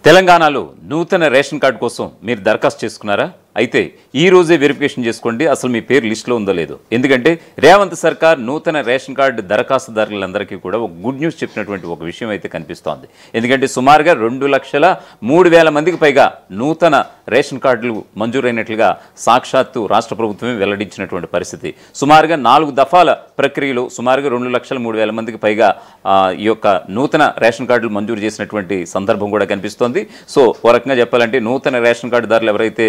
తెలంగాణలో నూతన ration card కోసం మీరు దరఖాస్తు చేసుకున్నారా? అయితే ఈ రోజే వెరిఫికేషన్ చేసుకోండి అసలు మీ పేరు లిస్టులో ఉందో లేదో. ఎందుకంటే రేవంత్ సర్కార్ నూతన రేషన్ కార్డు దరఖాస్తుదారులందరికీ కూడా ఒక గుడ్ న్యూస్ చెప్పినటువంటి ఒక విషయం అయితే కనిపిస్తోంది. ఎందుకంటే సుమారుగా 2,03,000 మందికి పైగా నూతన రేషన్ కార్డులు మంజూరైనట్లుగా సాక్షాత్తు రాష్ట్ర ప్రభుత్వమే వెల్లడించినటువంటి పరిస్థితి. సుమారుగా 4 దఫాల ప్రక్రియలో సుమారుగా 2,03,000 మందికి పైగా ఈ యొక్క నూతన రేషన్ కార్డులు మంజూరు చేసినటువంటి సందర్భం కూడా కనిపిస్తోంది. సో ఓ రకంగా చెప్పాలంటే నూతన రేషన్ కార్డుదారులు ఎవరైతే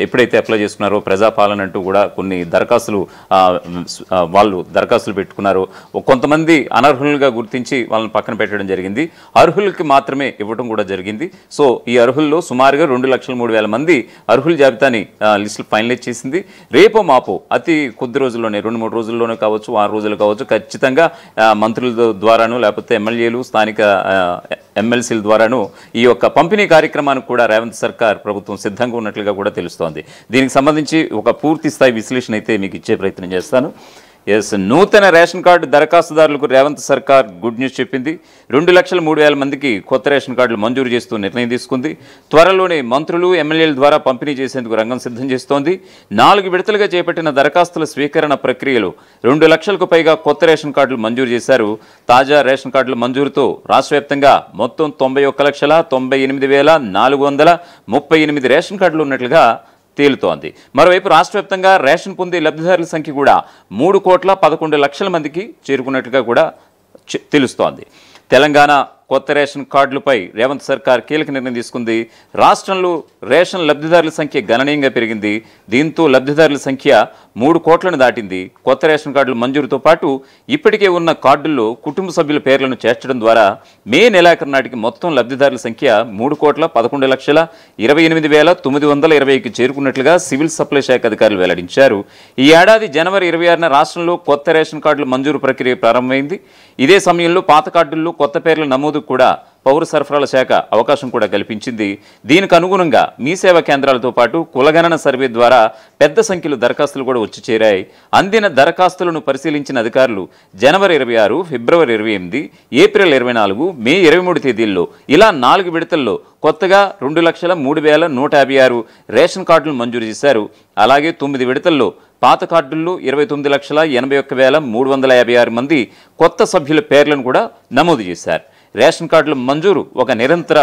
ఎప్పుడైతే అప్లై చేసుకున్నారో ప్రజాపాలన అంటూ కూడా కొన్ని దరఖాస్తులు వాళ్ళు దరఖాస్తులు పెట్టుకున్నారో కొంతమంది అనర్హులుగా గుర్తించి వాళ్ళని పక్కన పెట్టడం జరిగింది. అర్హులకి మాత్రమే ఇవ్వడం కూడా జరిగింది. సో ఈ అర్హుల్లో సుమారుగా 2,03,000 మంది అర్హుల జాబితాని లిస్టులు ఫైనలైజ్ చేసింది. రేపో మాపో అతి కొద్ది రోజుల్లోనే 2-3 రోజుల్లోనే కావచ్చు, 6 రోజులు కావచ్చు, ఖచ్చితంగా మంత్రుల ద్వారాను లేకపోతే ఎమ్మెల్యేలు స్థానిక ఎమ్మెల్సీల ద్వారాను ఈ యొక్క పంపిణీ కార్యక్రమానికి కూడా రేవంత్ సర్కార్ ప్రభుత్వం సిద్ధంగా ఉన్నట్లుగా కూడా తెలుస్తోంది. దీనికి సంబంధించి ఒక పూర్తి స్థాయి విశ్లేషణ అయితే మీకు ఇచ్చే ప్రయత్నం చేస్తాను. నూతన రేషన్ కార్డు దరఖాస్తుదారులకు రేవంత్ సర్కార్ గుడ్ న్యూస్ చెప్పింది. 2,03,000 మందికి కొత్త రేషన్ కార్డులు మంజూరు చేస్తూ నిర్ణయం తీసుకుంది. త్వరలోనే మంత్రులు ఎమ్మెల్యేల ద్వారా పంపిణీ చేసేందుకు రంగం సిద్ధం చేస్తోంది. 4 విడతలుగా చేపట్టిన దరఖాస్తుల స్వీకరణ ప్రక్రియలో 2 లక్షలకు పైగా కొత్త రేషన్ కార్డులు మంజూరు చేశారు. తాజా రేషన్ కార్డుల మంజూరుతో రాష్ట్ర వ్యాప్తంగా మొత్తం 91,98,438 రేషన్ కార్డులు ఉన్నట్లుగా తేలుతోంది. మరోవైపు రాష్ట్ర వ్యాప్తంగా రేషన్ పొందే లబ్ధిదారుల సంఖ్య కూడా 3,11,00,000 మందికి చేరుకున్నట్లుగా కూడా తెలుస్తోంది. తెలంగాణ కొత్త రేషన్ కార్డులపై రేవంత్ సర్కార్ కీలక నిర్ణయం తీసుకుంది. రాష్ట్రంలో రేషన్ లబ్ధిదారుల సంఖ్య గణనీయంగా పెరిగింది. దీంతో లబ్ధిదారుల సంఖ్య 3 కోట్లను దాటింది. కొత్త రేషన్ కార్డుల మంజూరుతో పాటు ఇప్పటికే ఉన్న కార్డుల్లో కుటుంబ సభ్యుల పేర్లను చేర్చడం ద్వారా మే నెలాఖరు నాటికి మొత్తం లబ్ధిదారుల సంఖ్య 3,11,28,920కి చేరుకున్నట్లుగా సివిల్ సప్లై శాఖ అధికారులు వెల్లడించారు. ఈ ఏడాది జనవరి 26న రాష్ట్రంలో కొత్త రేషన్ కార్డుల మంజూరు ప్రక్రియ ప్రారంభమైంది. ఇదే సమయంలో పాత కార్డుల్లో కొత్త పేర్ల నమోదు కూడా పౌర సరఫరాల శాఖ అవకాశం కూడా కల్పించింది. దీనికి అనుగుణంగా మీ సేవా కేంద్రాలతో పాటు కులగణన సర్వే ద్వారా పెద్ద సంఖ్యలో దరఖాస్తులు కూడా వచ్చి చేరాయి. అందిన దరఖాస్తులను పరిశీలించిన అధికారులు జనవరి 26, ఫిబ్రవరి 28, ఏప్రిల్ 24, మే 23 తేదీల్లో ఇలా 4 విడతల్లో కొత్తగా 2,03,156 రేషన్ కార్డులు మంజూరు చేశారు. అలాగే 9 విడతల్లో పాత కార్డుల్లో 29,81,356 మంది కొత్త సభ్యుల పేర్లను కూడా నమోదు చేశారు. రేషన్ కార్డుల మంజూరు ఒక నిరంతర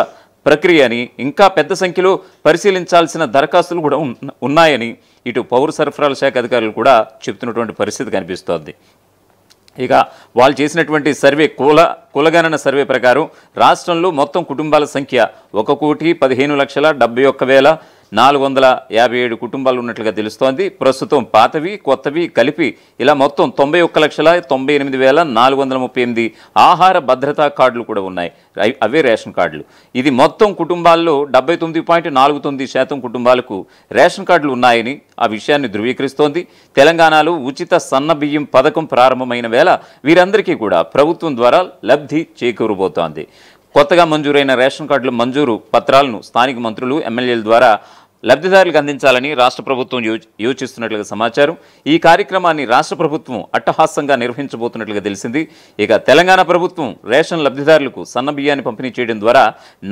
ప్రక్రియ అని, ఇంకా పెద్ద సంఖ్యలో పరిశీలించాల్సిన దరఖాస్తులు కూడా ఉన్నాయని ఇటు పౌర సరఫరాల శాఖ అధికారులు కూడా చెప్తున్నటువంటి పరిస్థితి కనిపిస్తోంది. ఇక వాళ్ళు చేసినటువంటి సర్వే కులగణన సర్వే ప్రకారం రాష్ట్రంలో మొత్తం కుటుంబాల సంఖ్య 1,15,71,457 కుటుంబాలు ఉన్నట్లుగా తెలుస్తోంది. ప్రస్తుతం పాతవి కొత్తవి కలిపి ఇలా మొత్తం 91,98,438 ఆహార భద్రతా కార్డులు కూడా ఉన్నాయి. అవే రేషన్ కార్డులు. ఇది మొత్తం కుటుంబాల్లో 79.49% కుటుంబాలకు రేషన్ కార్డులు ఉన్నాయని ఆ విషయాన్ని ధృవీకరిస్తోంది. తెలంగాణలో ఉచిత సన్న బియ్యం పథకం ప్రారంభమైన వేళ వీరందరికీ కూడా ప్రభుత్వం ద్వారా లబ్ధి చేకూరబోతోంది. కొత్తగా మంజూరైన రేషన్ కార్డుల మంజూరు పత్రాలను స్థానిక మంత్రులు ఎమ్మెల్యేల ద్వారా లబ్ధిదారులకు అందించాలని రాష్ట్ర ప్రభుత్వం యోచిస్తున్నట్లుగా సమాచారం. ఈ కార్యక్రమాన్ని రాష్ట్ర ప్రభుత్వం అట్టహాసంగా నిర్వహించబోతున్నట్లుగా తెలిసింది. ఇక తెలంగాణ ప్రభుత్వం రేషన్ లబ్ధిదారులకు సన్న బియ్యాన్ని పంపిణీ చేయడం ద్వారా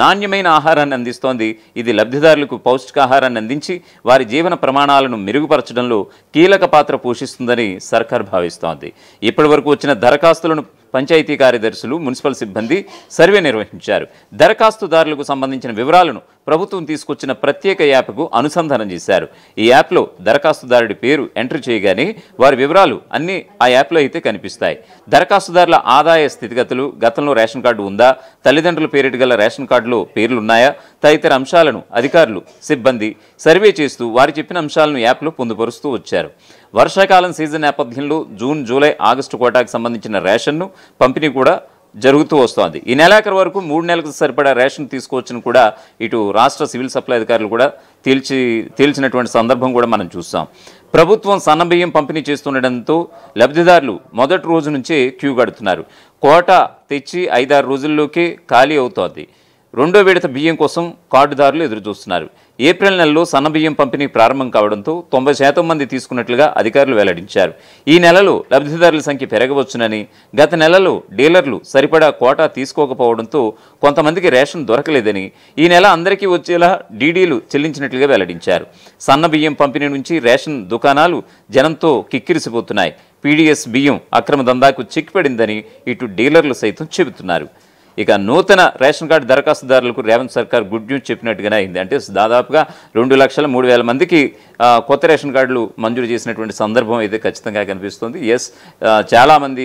నాణ్యమైన ఆహారాన్ని అందిస్తోంది. ఇది లబ్ధిదారులకు పౌష్టికాహారాన్ని అందించి వారి జీవన ప్రమాణాలను మెరుగుపరచడంలో కీలక పాత్ర పోషిస్తుందని సర్కార్ భావిస్తోంది. ఇప్పటి వరకు వచ్చిన దరఖాస్తులను పంచాయతీ కార్యదర్శులు, మున్సిపల్ సిబ్బంది సర్వే నిర్వహించారు. దరఖాస్తుదారులకు సంబంధించిన వివరాలను ప్రభుత్వం తీసుకొచ్చిన ప్రత్యేక యాప్కు అనుసంధానం చేశారు. ఈ యాప్లో దరఖాస్తుదారుడి పేరు ఎంట్రీ చేయగానే వారి వివరాలు అన్నీ ఆ యాప్లో అయితే కనిపిస్తాయి. దరఖాస్తుదారుల ఆదాయ స్థితిగతులు, గతంలో రేషన్ కార్డు ఉందా, తల్లిదండ్రుల పేరిట గల రేషన్ కార్డులో పేర్లున్నాయా తదితర అంశాలను అధికారులు, సిబ్బంది సర్వే చేస్తూ వారు చెప్పిన అంశాలను యాప్లో పొందుపరుస్తూ వచ్చారు. వర్షాకాలం సీజన్ నేపథ్యంలో జూన్, జూలై, ఆగస్టు కోటాకు సంబంధించిన రేషన్ను పంపిణీ కూడా జరుగుతూ వస్తోంది. ఈ నెలాఖరు వరకు 3 నెలలకు సరిపడా రేషన్ తీసుకోవచ్చని కూడా ఇటు రాష్ట్ర సివిల్ సప్లై అధికారులు కూడా తేల్చినటువంటి సందర్భం కూడా మనం చూస్తాం. ప్రభుత్వం సన్నబియ్యం పంపిణీ చేస్తుండటంతో లబ్ధిదారులు మొదటి రోజు నుంచే క్యూ కడుతున్నారు. కోట తెచ్చి 5-6 రోజుల్లోకే ఖాళీ అవుతోంది. రెండో విడత బియ్యం కోసం కార్డుదారులు ఎదురుచూస్తున్నారు. ఏప్రిల్ నెలలో సన్నబియ్యం పంపిణీ ప్రారంభం కావడంతో 90% మంది తీసుకున్నట్లుగా అధికారులు వెల్లడించారు. ఈ నెలలో లబ్ధిదారుల సంఖ్య పెరగవచ్చునని, గత నెలలో డీలర్లు సరిపడా కోటా తీసుకోకపోవడంతో కొంతమందికి రేషన్ దొరకలేదని, ఈ నెల అందరికీ వచ్చేలా డీడీలు చెల్లించినట్లుగా వెల్లడించారు. సన్నబియ్యం పంపిణీ నుంచి రేషన్ దుకాణాలు జనంతో కిక్కిరిసిపోతున్నాయి. పీడీఎస్ బియ్యం అక్రమ దందాకు చిక్కుపడిందని ఇటు డీలర్లు సైతం చెబుతున్నారు. ఇక నూతన రేషన్ కార్డు దరఖాస్తుదారులకు రేవంత్ సర్కార్ గుడ్ న్యూస్ చెప్పినట్టుగానే అయింది. అంటే దాదాపుగా 2,03,000 మందికి కొత్త రేషన్ కార్డులు మంజూరు చేసినటువంటి సందర్భం అయితే ఖచ్చితంగా కనిపిస్తుంది. చాలామంది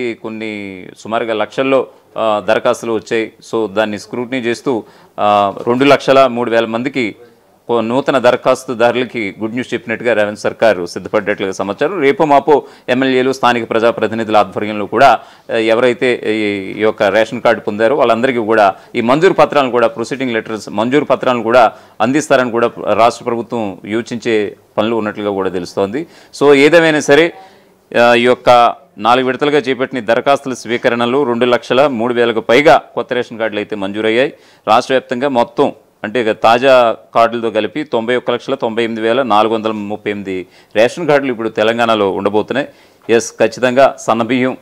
సుమారుగా లక్షల్లో దరఖాస్తులు వచ్చాయి. సో దాన్ని స్క్రూటినీ చేస్తూ 2,03,000 మందికి నూతన దరఖాస్తుదారులకి గుడ్ న్యూస్ చెప్పినట్టుగా రేవంత్ సర్కార్ సిద్ధపడ్డట్లుగా సమాచారం. రేపు మాపో ఎమ్మెల్యేలు, స్థానిక ప్రజాప్రతినిధుల ఆధ్వర్యంలో కూడా ఎవరైతే ఈ యొక్క రేషన్ కార్డు పొందారో వాళ్ళందరికీ కూడా ఈ మంజూరు పత్రాలను కూడా, ప్రొసీడింగ్ లెటర్స్ మంజూరు పత్రాలను కూడా అందిస్తారని కూడా రాష్ట్ర ప్రభుత్వం యోచించే పనులు ఉన్నట్లుగా కూడా తెలుస్తోంది. సో ఏదేమైనా సరే ఈ యొక్క 4 విడతలుగా చేపట్టిన దరఖాస్తుల స్వీకరణలో 2,03,000కు పైగా కొత్త రేషన్ కార్డులు అయితే మంజూరయ్యాయి. రాష్ట్ర వ్యాప్తంగా మొత్తం అంటే తాజా కార్డులతో కలిపి 91,98,438 రేషన్ కార్డులు ఇప్పుడు తెలంగాణలో ఉండబోతున్నాయి. ఖచ్చితంగా సన్నబియ్యం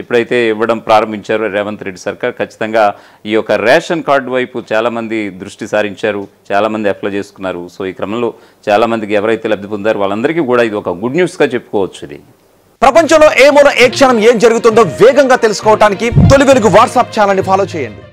ఎప్పుడైతే ఇవ్వడం ప్రారంభించారో రేవంత్ రెడ్డి సర్కార్, ఖచ్చితంగా ఈ యొక్క రేషన్ కార్డు వైపు చాలామంది దృష్టి సారించారు, చాలామంది అప్లై చేసుకున్నారు. సో ఈ క్రమంలో చాలామందికి ఎవరైతే లబ్ధి పొందారో వాళ్ళందరికీ కూడా ఇది ఒక గుడ్ న్యూస్గా చెప్పుకోవచ్చు. ఇది ప్రపంచంలో ఏ మూల ఏ క్షణం ఏం జరుగుతుందో వేగంగా తెలుసుకోవడానికి తొలి వెలుగు వాట్సాప్ ఛానల్ని ఫాలో చేయండి.